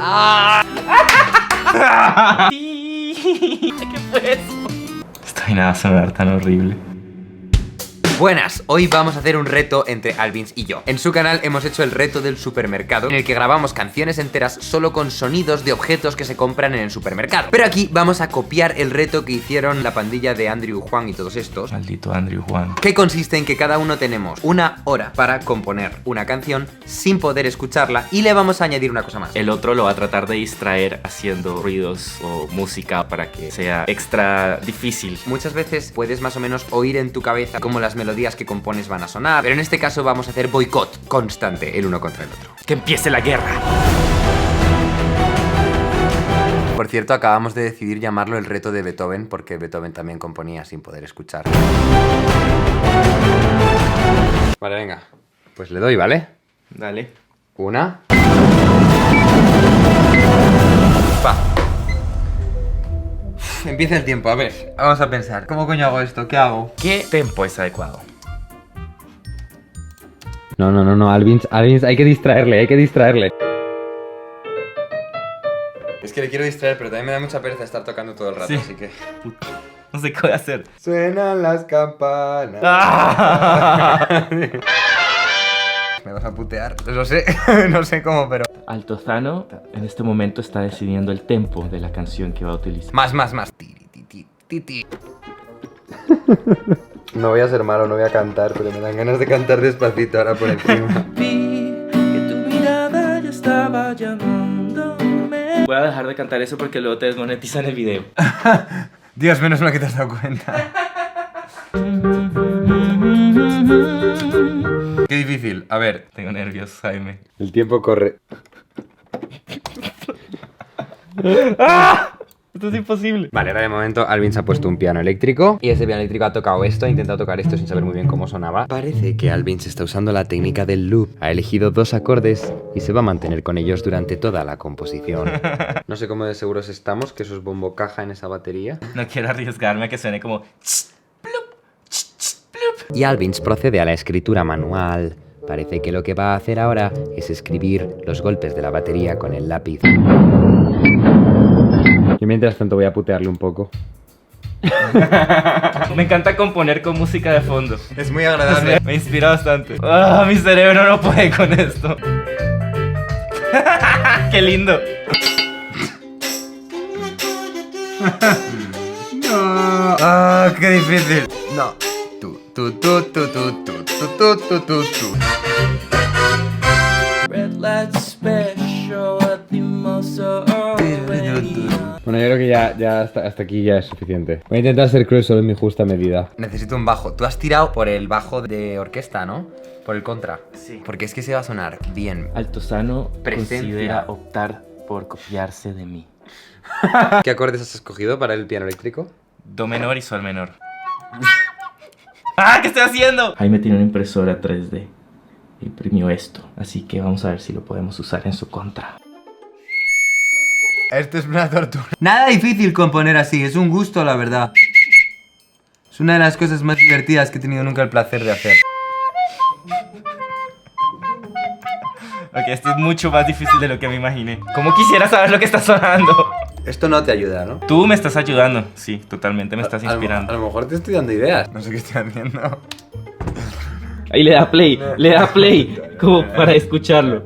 ¿Qué fue eso? Esta vaina va a sonar tan horrible. Buenas, hoy vamos a hacer un reto entre Alvins y yo. En su canal hemos hecho el reto del supermercado, en el que grabamos canciones enteras solo con sonidos de objetos que se compran en el supermercado. Pero aquí vamos a copiar el reto que hicieron la pandilla de Andrew, Juan y todos estos. Maldito Andrew Juan. Que consiste en que cada uno tenemos 1 hora para componer una canción sin poder escucharla, y le vamos a añadir una cosa más. El otro lo va a tratar de distraer haciendo ruidos o música para que sea extra difícil. Muchas veces puedes más o menos oír en tu cabeza cómo las melodías que compones van a sonar, pero en este caso vamos a hacer boicot constante el uno contra el otro. ¡Que empiece la guerra! Por cierto, acabamos de decidir llamarlo el reto de Beethoven, porque Beethoven también componía sin poder escuchar. Vale, venga. Pues le doy, ¿vale? Dale. 1. Pa. Empieza el tiempo, a ver. Vamos a pensar. ¿Cómo coño hago esto? ¿Qué hago? ¿Qué tempo es adecuado? No, Alvins, hay que distraerle, Es que le quiero distraer, pero también me da mucha pereza estar tocando todo el rato, Sí. así que... No sé qué voy a hacer. Suenan las campanas. ¡Ah! Me vas a putear, lo sé, no sé cómo, pero... Altozano en este momento está decidiendo el tempo de la canción que va a utilizar. Más. Tiri, ti, ti, ti, ti. No voy a ser malo, no voy a cantar, pero me dan ganas de cantar despacito ahora por encima. Vi que tu mirada ya estaba llamándome. Voy a dejar de cantar eso porque luego te desmonetizan el video. Dios, menos mal que te has dado cuenta. Qué difícil, a ver. Tengo nervios, Jaime. El tiempo corre. ¡Ah! Esto es imposible. Vale, ahora de momento Alvin se ha puesto un piano eléctrico. Y ese piano eléctrico ha tocado esto, ha intentado tocar esto sin saber muy bien cómo sonaba. Parece que Alvin se está usando la técnica del loop. Ha elegido 2 acordes y se va a mantener con ellos durante toda la composición. No sé cómo de seguros estamos que eso es bombo caja en esa batería. No quiero arriesgarme a que suene como... Y Alvins procede a la escritura manual. Parece que lo que va a hacer ahora es escribir los golpes de la batería con el lápiz. Y mientras tanto voy a putearle un poco. Me encanta componer con música de fondo. Es muy agradable. Me inspira bastante. ¡Ah! Mi cerebro no puede con esto. ¡Qué lindo! No. ¡Ah, qué difícil! No. Red light special at the muscle. Bueno, yo creo que ya hasta aquí ya es suficiente. Voy a intentar ser cruel solo en mi justa medida. Necesito un bajo. Tú has tirado por el bajo de orquesta, ¿no? Por el contra. Sí. Porque es que se va a sonar bien. Altozano Presencia. considera optar por copiarse de mí. ¿Qué acordes has escogido para el piano eléctrico? Do menor y sol menor. ¡Ah! ¿Qué estoy haciendo? Jaime tiene una impresora 3D. Imprimió esto. Así que vamos a ver si lo podemos usar en su contra. Esto es una tortura. Nada difícil componer así, es un gusto, la verdad. Es una de las cosas más divertidas que he tenido nunca el placer de hacer. Ok, esto es mucho más difícil de lo que me imaginé. ¿Cómo quisiera saber lo que está sonando? Esto no te ayuda, ¿no? Tú me estás ayudando. Sí, totalmente me estás inspirando. A lo mejor te estoy dando ideas. No sé qué estoy haciendo. Ahí le da play, como para escucharlo.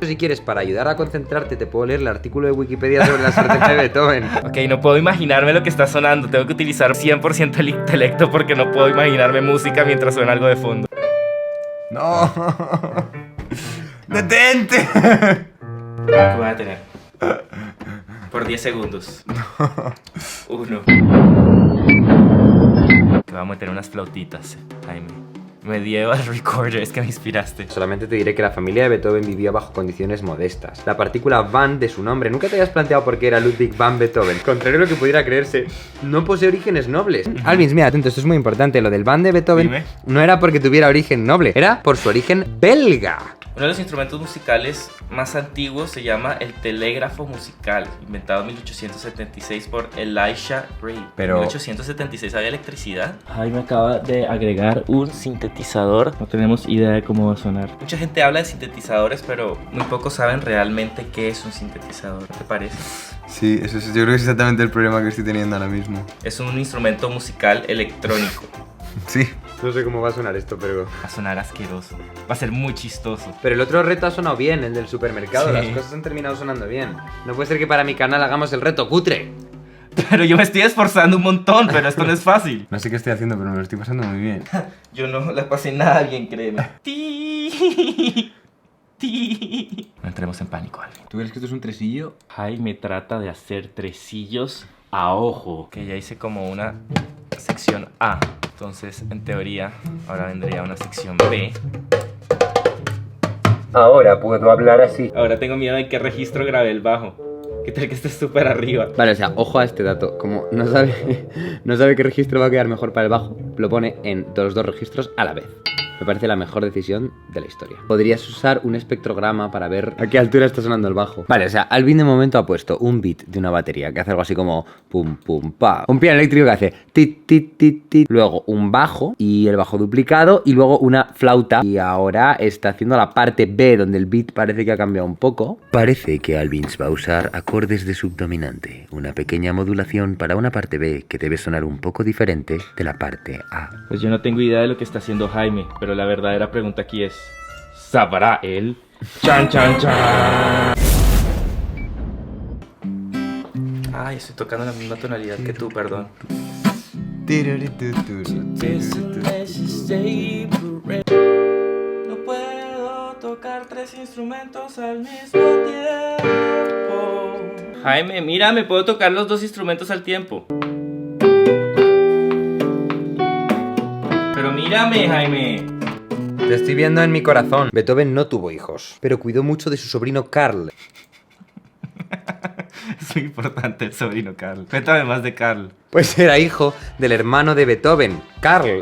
Si quieres, para ayudar a concentrarte, te puedo leer el artículo de Wikipedia sobre la suerte de Beethoven. Ok, no puedo imaginarme lo que está sonando. Tengo que utilizar 100% el intelecto porque no puedo imaginarme música mientras suena algo de fondo. No. ¡Detente! ¿Qué voy a tener? Por 10 segundos. 1. Que voy a meter unas flautitas, Jaime. Me dio al recorder, es que me inspiraste. Solamente te diré que la familia de Beethoven vivía bajo condiciones modestas. La partícula van de su nombre, nunca te hayas planteado por qué era Ludwig van Beethoven. Contrario a lo que pudiera creerse, no posee orígenes nobles. Alvins, mira, atento, esto es muy importante. Lo del van de Beethoven Dime. no era porque tuviera origen noble, era por su origen belga. Uno de los instrumentos musicales más antiguos se llama el telégrafo musical, inventado en 1876 por Elisha Gray. Pero- ¿En 1876 había electricidad? Jaime acaba de agregar un sintetizador. No tenemos idea de cómo va a sonar. Mucha gente habla de sintetizadores, pero muy pocos saben realmente qué es un sintetizador. ¿Qué te parece? Sí, yo creo que es exactamente el problema que estoy teniendo ahora mismo. Es un instrumento musical electrónico. Sí. No sé cómo va a sonar esto, pero... Va a sonar asqueroso. Va a ser muy chistoso. Pero el otro reto ha sonado bien, el del supermercado. Sí. Las cosas han terminado sonando bien. No puede ser que para mi canal hagamos el reto cutre. Pero yo me estoy esforzando un montón, pero esto no es fácil. No sé qué estoy haciendo, pero me lo estoy pasando muy bien. Yo no la pasé nada bien, créeme. Ti. No entremos en pánico, Alvin. ¿Tú crees que esto es un tresillo? Jaime trata de hacer tresillos a ojo. Que ya hice como una sección A. Entonces, en teoría, ahora vendría una sección B. Ahora puedo hablar así. Ahora tengo miedo de qué registro grabé el bajo. ¿Qué tal que esté súper arriba? Vale, o sea, ojo a este dato. Como no sabe qué registro va a quedar mejor para el bajo, lo pone en los dos registros a la vez. Me parece la mejor decisión de la historia. Podrías usar un espectrograma para ver a qué altura está sonando el bajo. Vale, o sea, Alvin de momento ha puesto un beat de una batería que hace algo así como pum pum pa. Un piano eléctrico que hace tit tit tit tit. Luego un bajo y el bajo duplicado y luego una flauta. Y ahora está haciendo la parte B donde el beat parece que ha cambiado un poco. Parece que Alvin va a usar acordes de subdominante, una pequeña modulación para una parte B que debe sonar un poco diferente de la parte A. Pues yo no tengo idea de lo que está haciendo Jaime, pero la verdadera pregunta aquí es, ¿sabrá él? ¡Chan, chan, chan! Ay, estoy tocando la misma tonalidad que tú, perdón. No puedo tocar tres instrumentos al mismo tiempo. Jaime, mira, me puedo tocar los dos instrumentos al tiempo. Pero mírame, Jaime. Te estoy viendo en mi corazón. Beethoven no tuvo hijos, pero cuidó mucho de su sobrino Carl. Es muy importante el sobrino Carl. Cuéntame más de Carl. Pues era hijo del hermano de Beethoven, Carl.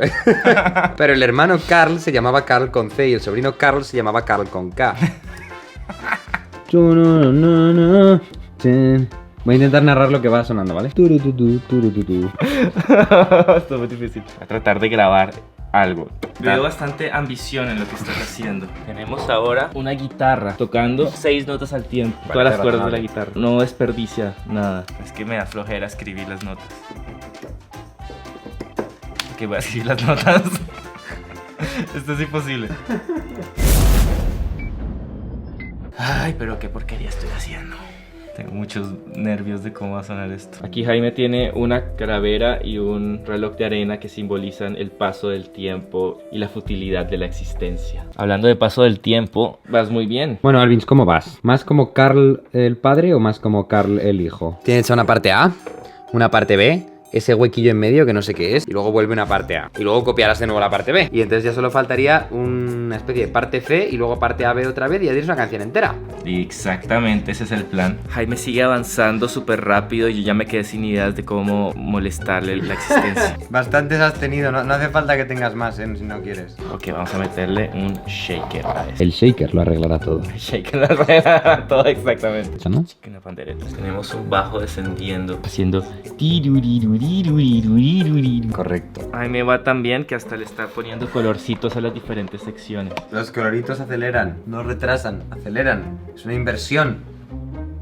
Pero el hermano Carl se llamaba Carl con C y el sobrino Carl se llamaba Carl con K. Voy a intentar narrar lo que va sonando, ¿vale? Esto es muy difícil. Voy a tratar de grabar algo. Veo bastante ambición en lo que estás haciendo. Tenemos ahora una guitarra tocando 6 notas al tiempo. Vale, Todas las cuerdas de razonable. la guitarra. No desperdicia nada. Es que me da flojera escribir las notas. Que voy a escribir las notas. Esto es imposible. Ay, pero qué porquería estoy haciendo. Tengo muchos nervios de cómo va a sonar esto. Aquí Jaime tiene una calavera y un reloj de arena que simbolizan el paso del tiempo y la futilidad de la existencia. Hablando de paso del tiempo, vas muy bien. Bueno, Alvins, ¿cómo vas? ¿Más como Carl el padre o más como Carl el hijo? Tienes hecha una parte A, una parte B, ese huequillo en medio que no sé qué es, y luego vuelve una parte A. Y luego copiarás de nuevo la parte B. Y entonces ya solo faltaría una especie de parte C y luego parte A, B otra vez y ya tienes una canción entera. Exactamente, ese es el plan. Jaime sigue avanzando súper rápido y yo ya me quedé sin ideas de cómo molestarle la existencia. Bastantes has tenido, no hace falta que tengas más, si no quieres. Ok, vamos a meterle un shaker a esto. El shaker lo arreglará todo. El shaker la rueda, todo exactamente. ¿Eso no? Una pandereta. Tenemos un bajo descendiendo, haciendo... Correcto. Jaime va tan bien que hasta le está poniendo colorcitos a las diferentes secciones. Los coloritos aceleran, no retrasan, aceleran. Es una inversión.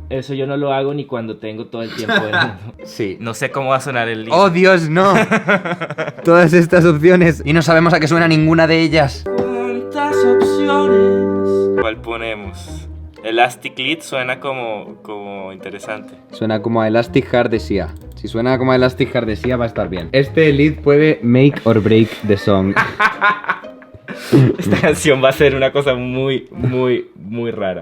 Eso yo no lo hago ni cuando tengo todo el tiempo del mundo. Sí. No sé cómo va a sonar el libro. ¡Oh, Dios, no! Todas estas opciones y no sabemos a qué suena ninguna de ellas. ¿Cuántas opciones? ¿Cuál ponemos? Elastic Lead suena como interesante. Suena como a Elastic Heart de Sia. Si suena como a Elastic Heart de Sia va a estar bien. Este lead puede make or break the song. Esta canción va a ser una cosa muy rara.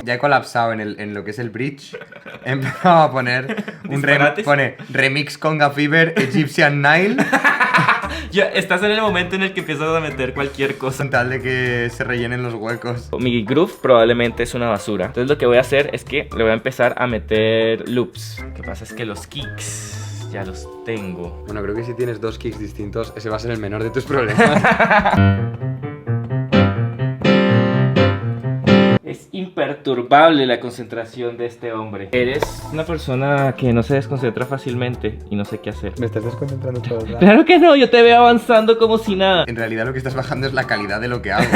Ya he colapsado en lo que es el bridge. He empezado a poner ¿Disparates? pone remix Conga Fever, Egyptian Nile. Ya estás en el momento en el que empiezas a meter cualquier cosa. Con tal de que se rellenen los huecos. Mi groove probablemente es una basura. Entonces lo que voy a hacer es que le voy a empezar a meter loops. Lo que pasa es que los kicks ya los tengo. Bueno, creo que si tienes dos kicks distintos, ese va a ser el menor de tus problemas. imperturbable la concentración de este hombre. Eres una persona que no se desconcentra fácilmente y no sé qué hacer. Me estás desconcentrando todo el rato. Claro que no, yo te veo avanzando como si nada. En realidad lo que estás bajando es la calidad de lo que hago.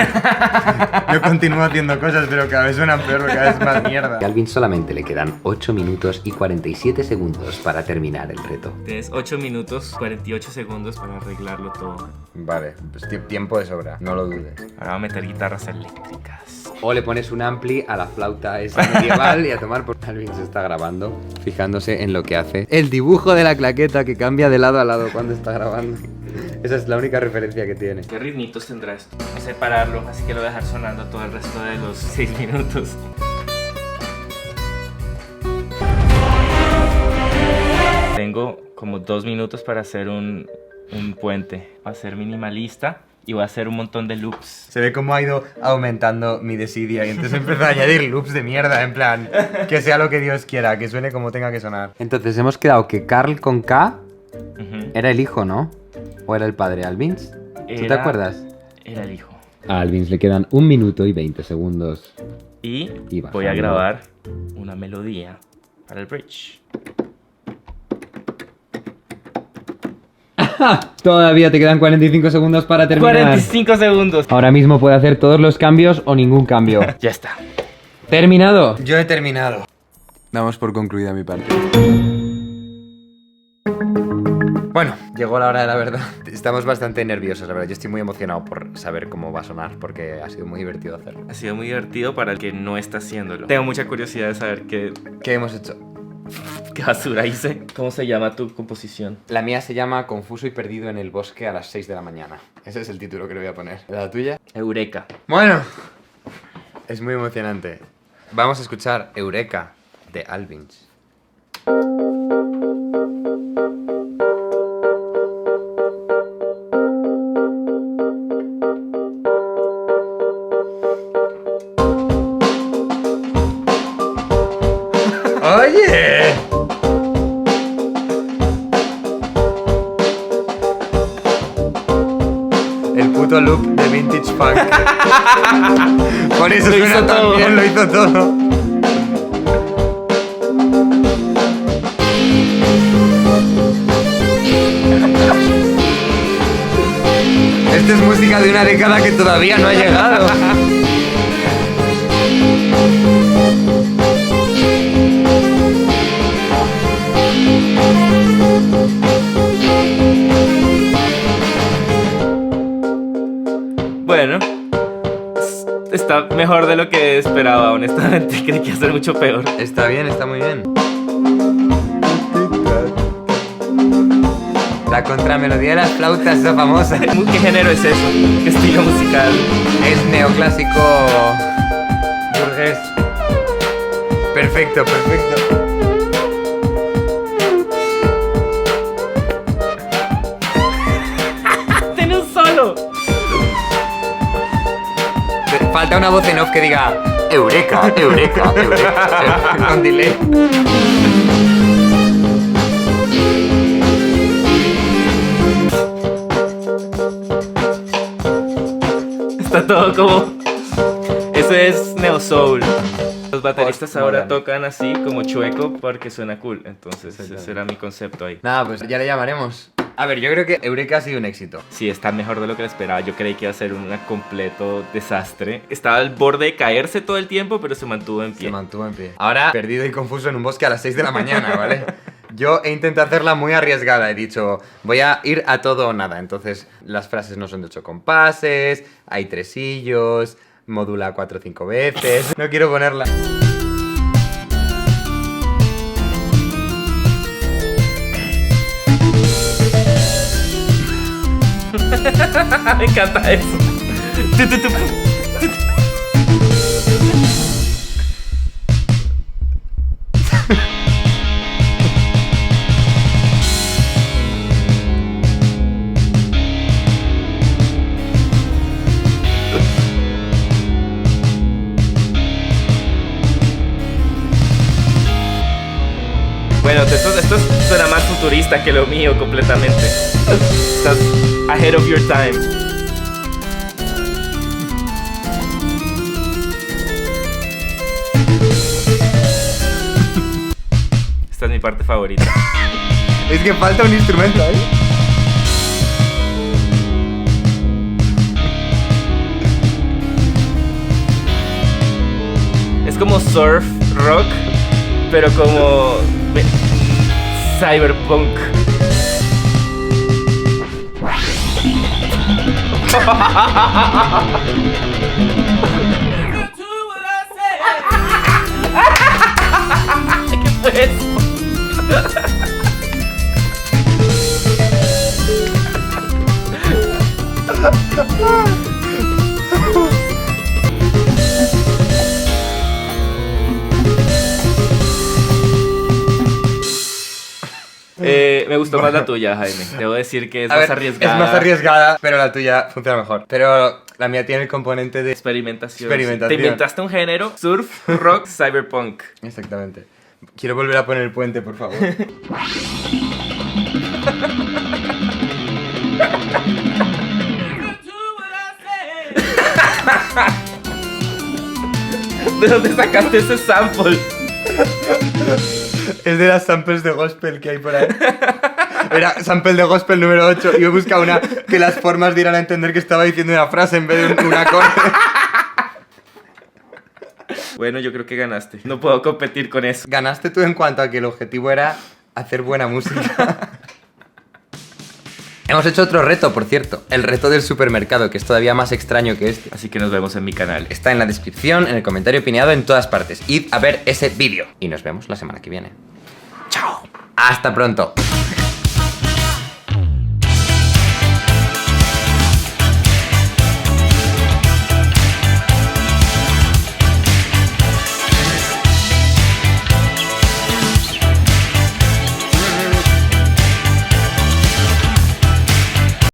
Yo continúo haciendo cosas, pero cada vez suenan peor, cada vez más mierda. A Alvin solamente le quedan 8 minutos y 47 segundos para terminar el reto. Tienes 8 minutos 48 segundos para arreglarlo todo. Vale, pues tiempo de sobra, no lo dudes. Ahora vamos a meter guitarras eléctricas. O le pones un ampli a la flauta esa medieval y a tomar por... Alvin se está grabando, fijándose en lo que hace. El dibujo de la claqueta que cambia de lado a lado cuando está grabando. Esa es la única referencia que tiene. ¿Qué ritmitos tendrá esto? No sé pararlo, así que lo voy a dejar sonando todo el resto de los 6 minutos. Tengo como 2 minutos para hacer un puente. Va a ser minimalista y voy a hacer un montón de loops. Se ve cómo ha ido aumentando mi desidia y entonces empezó a añadir loops de mierda, en plan, que sea lo que Dios quiera, que suene como tenga que sonar. Entonces hemos quedado que Carl con K Ujú. era el hijo, ¿no? ¿O era el padre? ¿Alvins? ¿Tú te acuerdas? Era el hijo. A Alvins le quedan 1 minuto y 20 segundos. Y Y voy a bajando. grabar una melodía para el bridge. Todavía te quedan 45 segundos para terminar. 45 segundos. Ahora mismo puede hacer todos los cambios o ningún cambio. Ya está. ¡Terminado! Yo he terminado. Damos por concluida mi parte. Bueno, llegó la hora de la verdad. Estamos bastante nerviosos, la verdad. Yo estoy muy emocionado por saber cómo va a sonar, porque ha sido muy divertido hacerlo. Ha sido muy divertido para el que no está haciéndolo. Tengo mucha curiosidad de saber qué ¿Qué hemos hecho? basura hice. ¿Cómo se llama tu composición? La mía se llama Confuso y perdido en el bosque a las 6 de la mañana. Ese es el título que le voy a poner. ¿La tuya? Eureka. Bueno, es muy emocionante. Vamos a escuchar Eureka de Alvins. ¡Oye! El puto loop de Vintage Funk. Por eso Lo suena hizo tan todo. bien, lo hizo todo. Esta es música de una década que todavía no ha llegado. Bueno, está mejor de lo que esperaba, honestamente. Creí que iba a ser mucho peor. Está bien, está muy bien. La contramelodía de las flautas, esa famosa. ¿Qué género es eso? ¿Qué estilo musical? Es neoclásico burgués. Perfecto, perfecto. ¡Tiene un solo! Falta una voz en off que diga Eureka, Eureka, Eureka. Con delay. Está todo como... Eso es Neo Soul. Los bateristas ahora Postmodern. tocan así, como chueco, porque suena cool. Entonces, ese era mi concepto ahí. Nada, pues ya le llamaremos. A ver, yo creo que Eureka ha sido un éxito. Sí, está mejor de lo que esperaba. Yo creí que iba a ser un completo desastre. Estaba al borde de caerse todo el tiempo, pero se mantuvo en pie. Se mantuvo en pie. Ahora, perdido y confuso en un bosque a las 6 de la mañana, ¿vale? Yo he intentado hacerla muy arriesgada. He dicho, voy a ir a todo o nada. Entonces, las frases no son de 8 compases, hay tresillos, modula 4 o 5 veces. No quiero ponerla. Me encanta eso. Bueno, esto suena más futurista que lo mío completamente. Estás ahead of your time. parte favorita. Es que falta un instrumento ahí. Es como surf rock, pero como cyberpunk. ¿Qué fue eso? Me gustó más la tuya, Jaime. Debo decir que es A más ver, arriesgada. Es más arriesgada, pero la tuya funciona mejor. Pero la mía tiene el componente de Experimentación. experimentación. Te inventaste un género, surf, rock, cyberpunk. Exactamente. Quiero volver a poner el puente, por favor. ¿De dónde sacaste ese sample? Es de las samples de gospel que hay por ahí. Era sample de gospel número 8 y he buscado una que las formas dieran a entender que estaba diciendo una frase en vez de un acorde. Bueno, yo creo que ganaste. No puedo competir con eso. Ganaste tú en cuanto a que el objetivo era hacer buena música. Hemos hecho otro reto, por cierto. El reto del supermercado, que es todavía más extraño que este. Así que nos vemos en mi canal. Está en la descripción, en el comentario pineado, en todas partes. Id a ver ese vídeo. Y nos vemos la semana que viene. ¡Chao! ¡Hasta pronto!